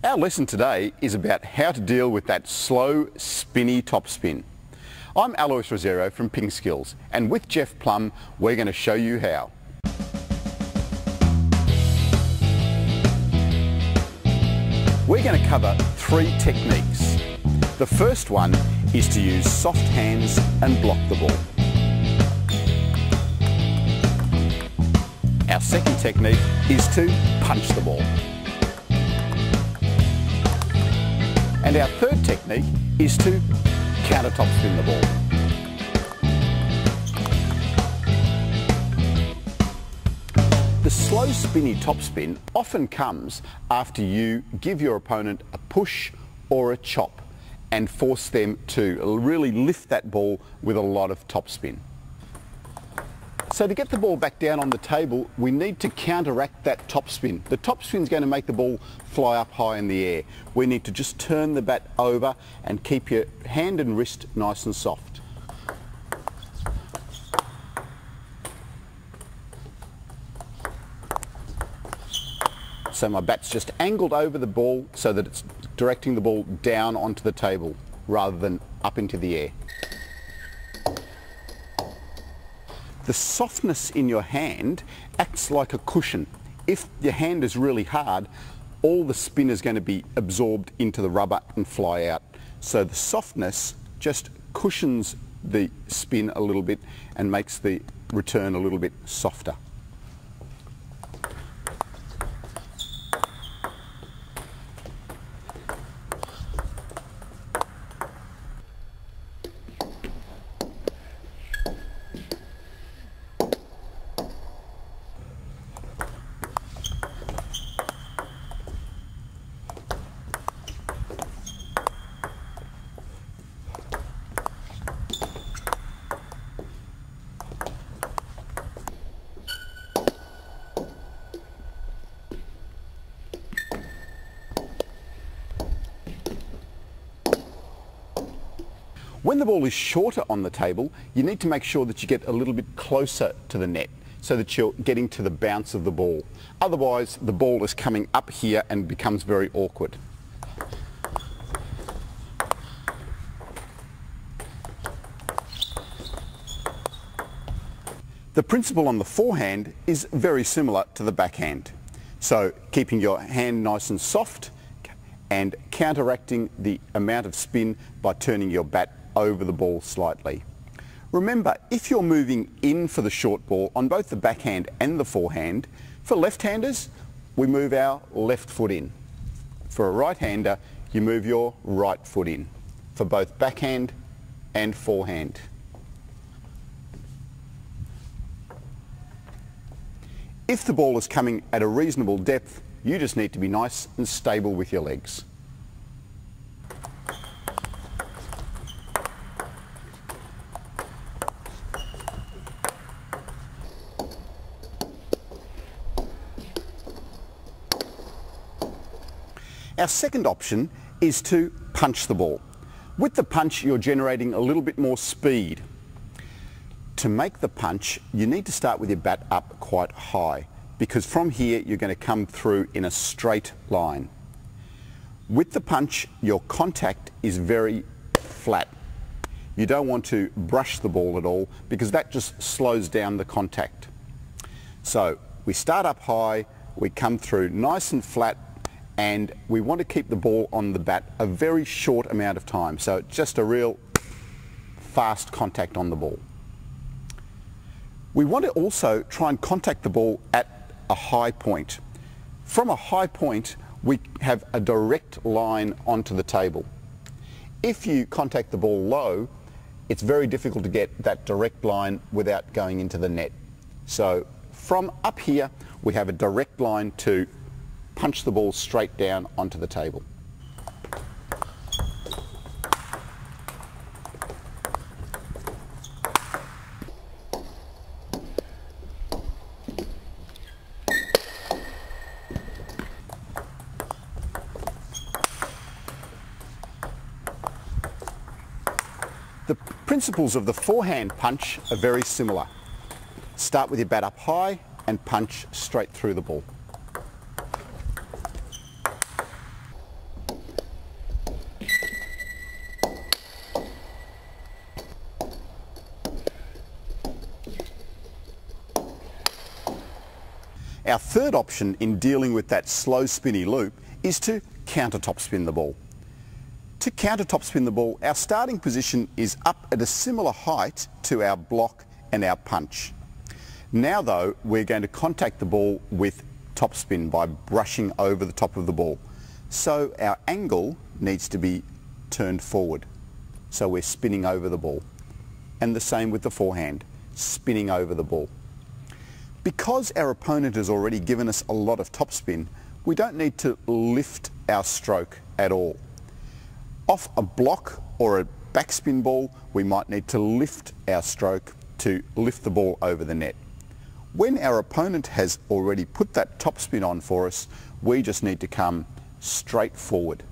Our lesson today is about how to deal with that slow, spinny topspin. I'm Alois Rosero from PingSkills, and with Jeff Plum, we're going to show you how. We're going to cover 3 techniques. The first one is to use soft hands and block the ball. Our second technique is to punch the ball. And our third technique is to counter topspin the ball. The slow spinny topspin often comes after you give your opponent a push or a chop and force them to really lift that ball with a lot of topspin. So to get the ball back down on the table, we need to counteract that topspin. The topspin is going to make the ball fly up high in the air. We need to just turn the bat over and keep your hand and wrist nice and soft. So my bat's just angled over the ball so that it's directing the ball down onto the table rather than up into the air. The softness in your hand acts like a cushion. If your hand is really hard, all the spin is going to be absorbed into the rubber and fly out. So the softness just cushions the spin a little bit and makes the return a little bit softer. When the ball is shorter on the table, you need to make sure that you get a little bit closer to the net so that you're getting to the bounce of the ball. Otherwise, the ball is coming up here and becomes very awkward. The principle on the forehand is very similar to the backhand. So keeping your hand nice and soft and counteracting the amount of spin by turning your bat over the ball slightly. Remember, if you're moving in for the short ball on both the backhand and the forehand, for left-handers, we move our left foot in. For a right-hander, you move your right foot in, for both backhand and forehand. If the ball is coming at a reasonable depth, you just need to be nice and stable with your legs. Our second option is to punch the ball. With the punch, you're generating a little bit more speed. To make the punch, you need to start with your bat up quite high, because from here you're going to come through in a straight line. With the punch, your contact is very flat. You don't want to brush the ball at all, because that just slows down the contact. So we start up high, we come through nice and flat, and we want to keep the ball on the bat a very short amount of time. So just a real fast contact on the ball. We want to also try and contact the ball at a high point. From a high point, we have a direct line onto the table. If you contact the ball low, it's very difficult to get that direct line without going into the net. So from up here, we have a direct line to punch the ball straight down onto the table. The principles of the forehand punch are very similar. Start with your bat up high and punch straight through the ball. Our third option in dealing with that slow spinny loop is to counter topspin the ball. To counter topspin the ball, our starting position is up at a similar height to our block and our punch. Now though, we're going to contact the ball with topspin by brushing over the top of the ball. So our angle needs to be turned forward. So we're spinning over the ball. And the same with the forehand, spinning over the ball. Because our opponent has already given us a lot of topspin, we don't need to lift our stroke at all. Off a block or a backspin ball, we might need to lift our stroke to lift the ball over the net. When our opponent has already put that topspin on for us, we just need to come straight forward.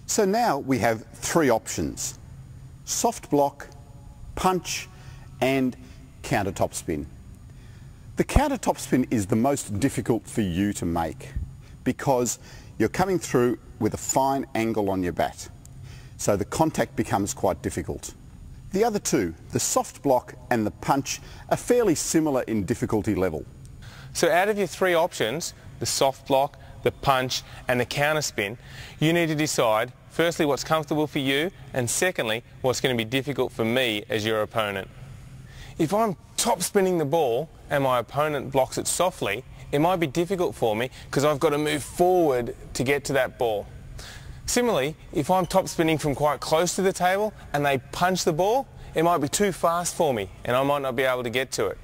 So now we have three options: soft block, punch and counter topspin. The counter topspin is the most difficult for you to make because you're coming through with a fine angle on your bat. So the contact becomes quite difficult. The other two, the soft block and the punch, are fairly similar in difficulty level. So out of your three options, the soft block, the punch and the counter spin, you need to decide firstly what's comfortable for you, and secondly what's going to be difficult for me as your opponent. If I'm top spinning the ball and my opponent blocks it softly, it might be difficult for me because I've got to move forward to get to that ball. Similarly, if I'm top spinning from quite close to the table and they punch the ball, it might be too fast for me and I might not be able to get to it.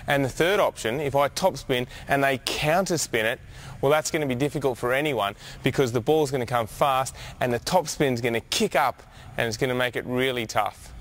And the third option, if I top spin and they counter spin it, well, that's going to be difficult for anyone because the ball's going to come fast and the top spin's going to kick up and it's going to make it really tough.